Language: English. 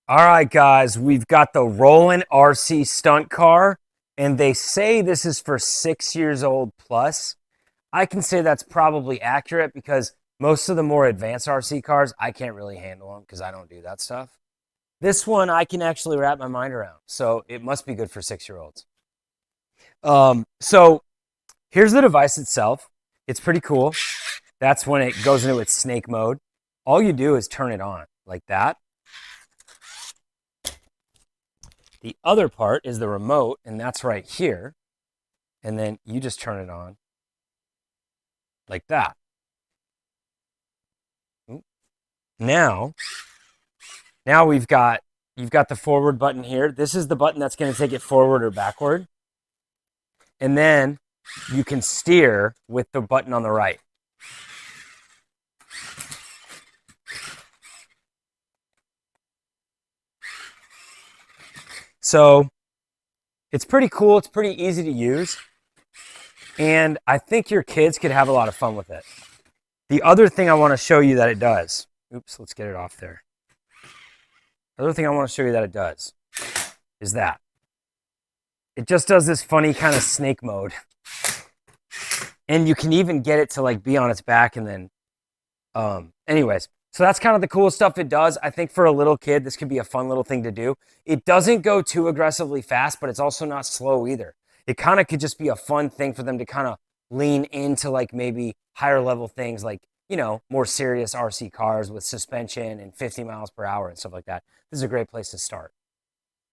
All right, guys, we've got the Roland RC stunt car, and they say this is for 6 years old plus. I can say that's probably accurate because most of the more advanced RC cars, I can't really handle them because I don't do that stuff. This one I can actually wrap my mind around, so it must be good for 6 year olds. So here's the device itself. It's pretty cool. That's when it goes into its snake mode. All you do is turn it on like that. The other part is the remote, and that's right here. And then you just turn it on like that. Now, you've got the forward button here. This is the button that's going to take it forward or backward. And then you can steer with the button on the right. So it's pretty cool. It's pretty easy to use. And I think your kids could have a lot of fun with it. The other thing I want to show you that it does. Oops, let's get it off there. The other thing I want to show you that it does is that. It just does this funny kind of snake mode. And you can even get it to like be on its back and then, anyways. So that's kind of the cool stuff it does. I think for a little kid, this could be a fun little thing to do. It doesn't go too aggressively fast, but it's also not slow either. It kind of could just be a fun thing for them to kind of lean into like maybe higher level things like, you know, more serious RC cars with suspension and 50 miles per hour and stuff like that. This is a great place to start.